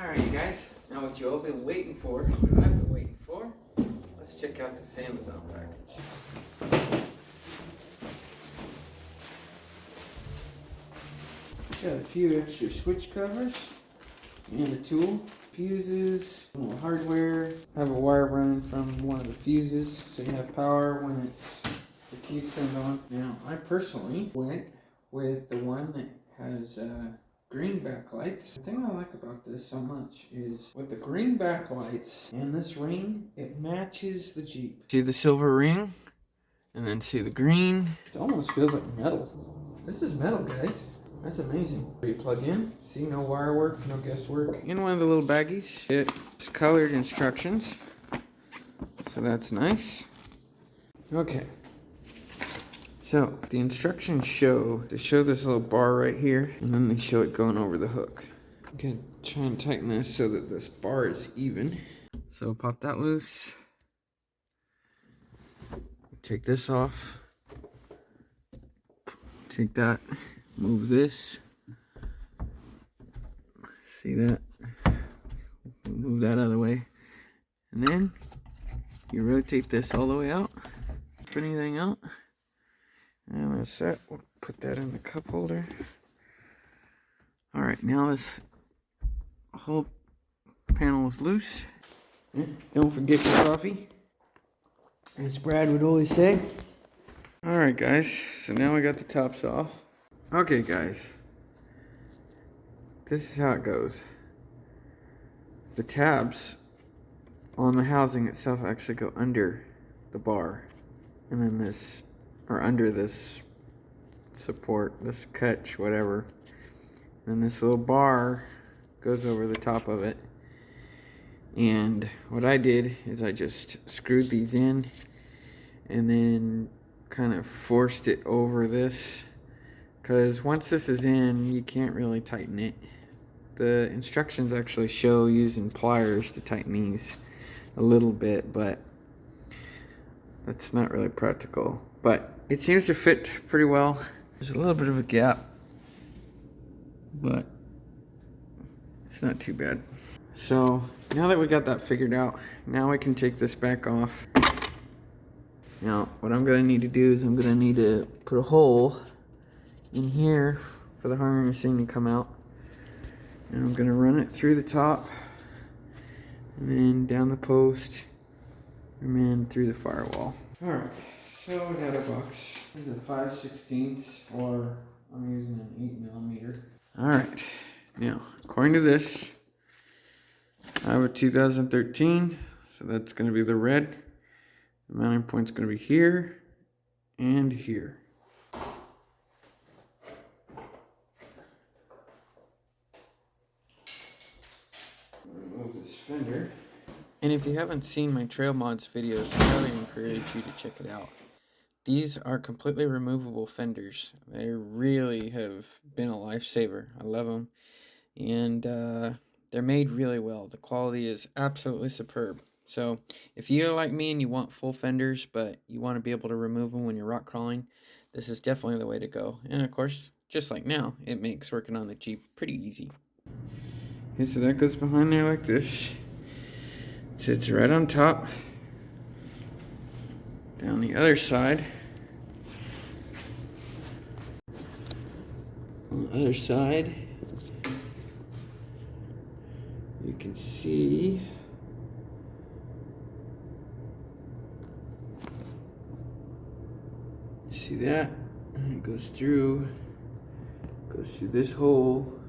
Alright, you guys, now what you all been waiting for, what I've been waiting for, let's check out this Amazon package. Got a few extra switch covers and a tool, fuses, a little hardware. I have a wire running from one of the fuses so you have power when it's the keys turned on. Now, I personally went with the one that has green backlights. The thing I like about this so much is with the green backlights and this ring, it matches the Jeep. See the silver ring? And then see the green. It almost feels like metal. This is metal, guys. That's amazing. You plug in, see no wire work, no guesswork. In one of the little baggies, it's colored instructions. So that's nice. Okay. So the instructions show this little bar right here, and then they show it going over the hook. I'm gonna try and tighten this so that this bar is even. So pop that loose. Take this off. Take that. Move this. See that? Move that out of the way. And then you rotate this all the way out. Put anything out. And that's that. We'll put that in the cup holder. Alright, now this whole panel is loose. Don't forget your coffee, as Brad would always say. Alright guys, so now we got the tops off. Okay guys, this is how it goes. The tabs on the housing itself actually go under the bar. And then this, or under this support, this catch, whatever. And this little bar goes over the top of it. And what I did is I just screwed these in and then kind of forced it over this. Because once this is in, you can't really tighten it. The instructions actually show using pliers to tighten these a little bit, but that's not really practical. But it seems to fit pretty well. There's a little bit of a gap, but it's not too bad. So now that we got that figured out, now we can take this back off. Now what I'm gonna need to do is I'm gonna need to put a hole in here for the harnessing to come out, and I'm gonna run it through the top and then down the post and then through the firewall. Alright, so we got our box. This is a 5/16, or I'm using an 8mm. Alright, now according to this, I have a 2013, so that's going to be the red. The mounting point's going to be here and here. Remove this fender. And if you haven't seen my Trail Mods videos, I really encourage you to check it out. These are completely removable fenders. They really have been a lifesaver. I love them. And they're made really well. The quality is absolutely superb. So if you're like me and you want full fenders, but you want to be able to remove them when you're rock crawling, this is definitely the way to go. And of course, just like now, it makes working on the Jeep pretty easy. Okay, so that goes behind there like this. It sits right on top. Down the other side. On the other side, you can see that, and it goes through this hole,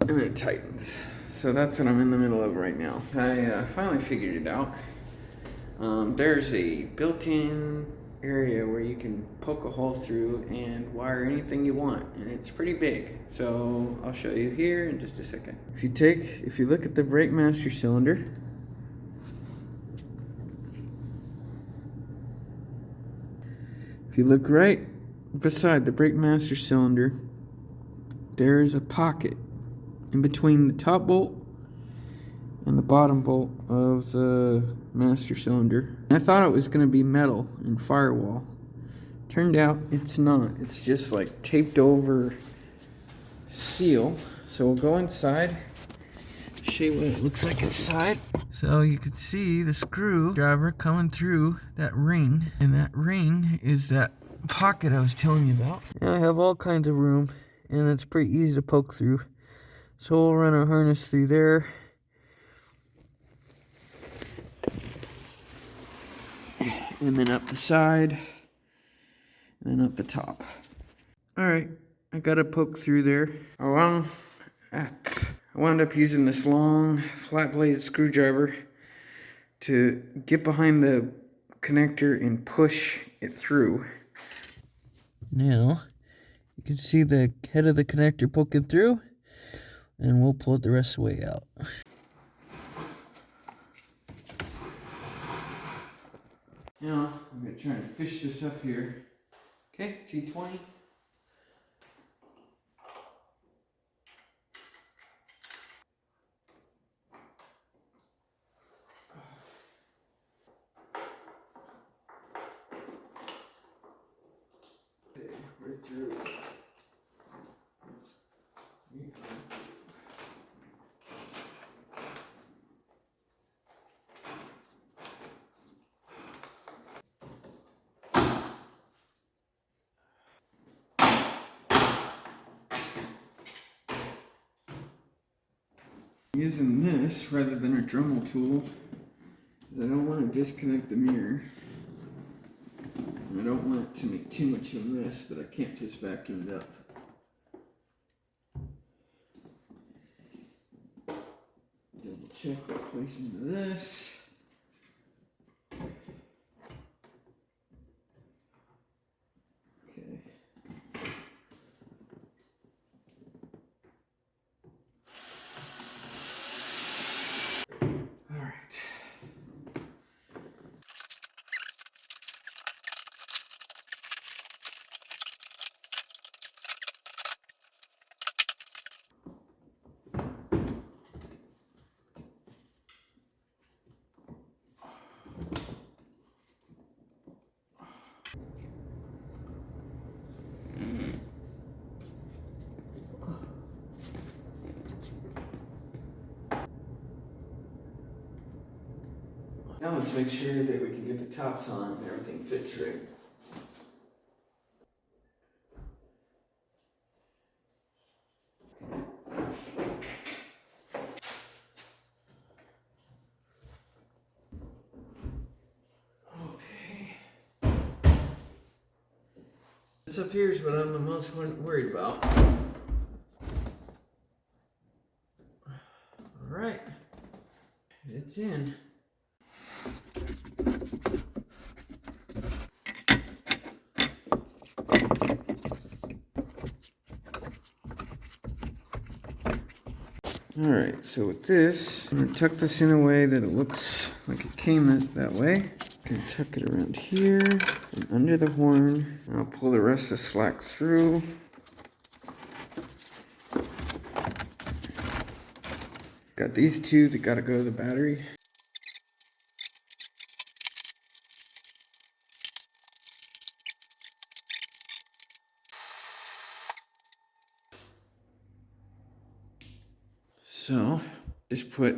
and it tightens. So that's what I'm in the middle of right now. I finally figured it out. There's a built-in area where you can poke a hole through and wire anything you want, and it's pretty big. So I'll show you here in just a second. If you look at the brake master cylinder, if you look right beside the brake master cylinder, there is a pocket in between the top bolt and the bottom bolt of the master cylinder. I thought it was going to be metal and firewall. Turned out it's not. It's just like taped over seal. So we'll go inside show you what it looks like inside. So you can see the screwdriver coming through that ring, and that ring is that pocket I was telling you about. And I have all kinds of room, and it's pretty easy to poke through. So we'll run our harness through there. And then up the side, and then up the top. All right, I got to poke through there. I wound up using this long, flat-bladed screwdriver to get behind the connector and push it through. Now, you can see the head of the connector poking through, and we'll pull it the rest of the way out. Now, I'm going to try and fish this up here. Okay, T20. Okay, we're through. Using this rather than a Dremel tool because I don't want to disconnect the mirror, and I don't want it to make too much of a mess that I can't just vacuum it up. Double check the placement of this. Okay. Now let's make sure that we can get the tops on and everything fits right. Okay. This up here is what I'm the most worried about. Alright. It's in. Alright, so with this, I'm going to tuck this in a way that it looks like it came that way. I'm going to tuck it around here and under the horn. And I'll pull the rest of the slack through. Got these two that got to go to the battery. So, just put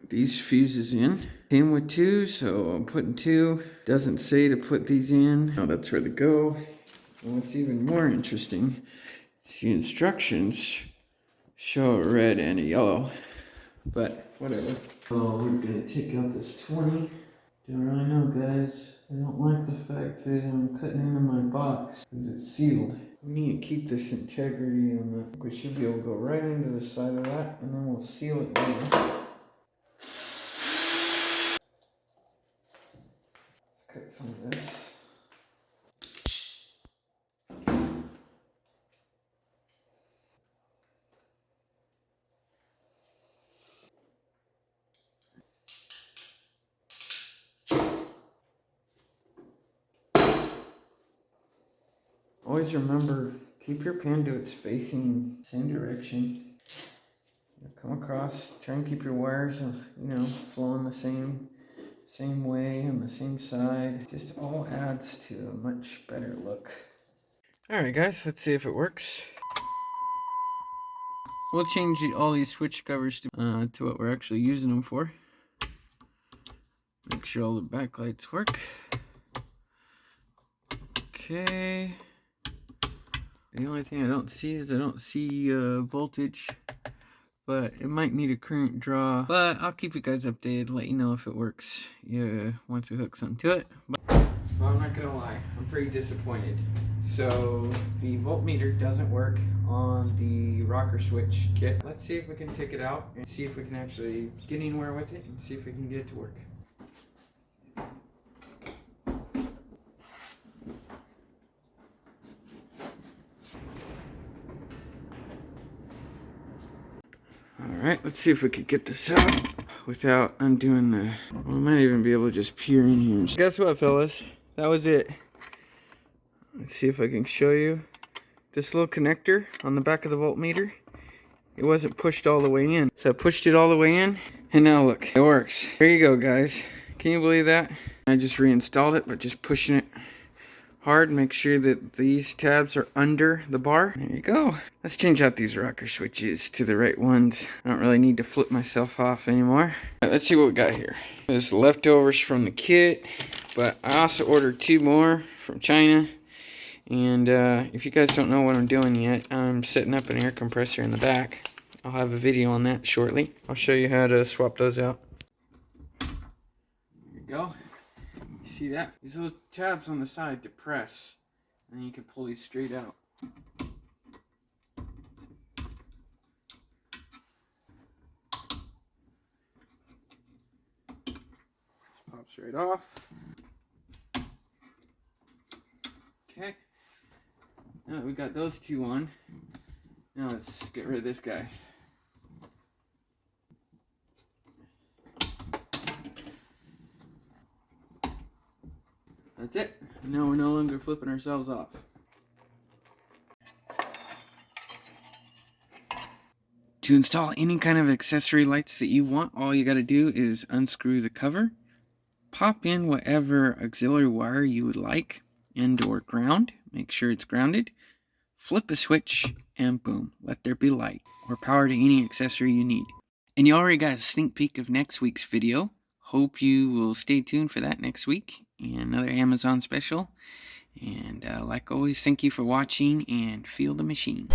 these fuses in. Came with two, so I'm putting two. Doesn't say to put these in. Oh, that's where they go. And what's even more interesting is the instructions show a red and a yellow, but whatever. Oh, we're gonna take out this 20. Don't really know, guys. I don't like the fact that I'm cutting into my box because it's sealed. We need to keep this integrity on the. We should be able to go right into the side of that, and then we'll seal it later. Let's cut some of this. Always remember, keep your panduits facing the same direction. Come across, try and keep your wires, flowing the same way on the same side. Just all adds to a much better look. All right, guys, let's see if it works. We'll change all these switch covers to what we're actually using them for. Make sure all the backlights work. Okay. The only thing I don't see is voltage, but it might need a current draw. But I'll keep you guys updated, let you know if it works. Yeah, once we hook something to it. Well, I'm not gonna lie, I'm pretty disappointed. So the voltmeter doesn't work on the rocker switch kit. Let's see if we can take it out and see if we can actually get anywhere with it and see if we can get it to work. Alright, let's see if we could get this out without undoing the... Well, we might even be able to just peer in here. Guess what, fellas? That was it. Let's see if I can show you. This little connector on the back of the voltmeter, it wasn't pushed all the way in. So I pushed it all the way in, and now look, it works. There you go, guys. Can you believe that? I just reinstalled it, but just pushing it hard. Make sure that these tabs are under the bar. There you go. Let's change out these rocker switches to the right ones. I don't really need to flip myself off anymore. Right, let's see what we got here. There's leftovers from the kit, but I also ordered 2 more from China. And if you guys don't know what I'm doing yet, I'm setting up an air compressor in the back. I'll have a video on that shortly. I'll show you how to swap those out. There you go. See that? These little tabs on the side to press, and then you can pull these straight out. This pops right off. Okay. Now that we got those 2 on, now let's get rid of this guy. That's it. Now we're no longer flipping ourselves off. To install any kind of accessory lights that you want, all you got to do is unscrew the cover, pop in whatever auxiliary wire you would like, and or ground. Make sure it's grounded. Flip a switch, and boom, let there be light or power to any accessory you need. And you already got a sneak peek of next week's video. Hope you will stay tuned for that next week. And another Amazon special. And like always, thank you for watching and feel the machine.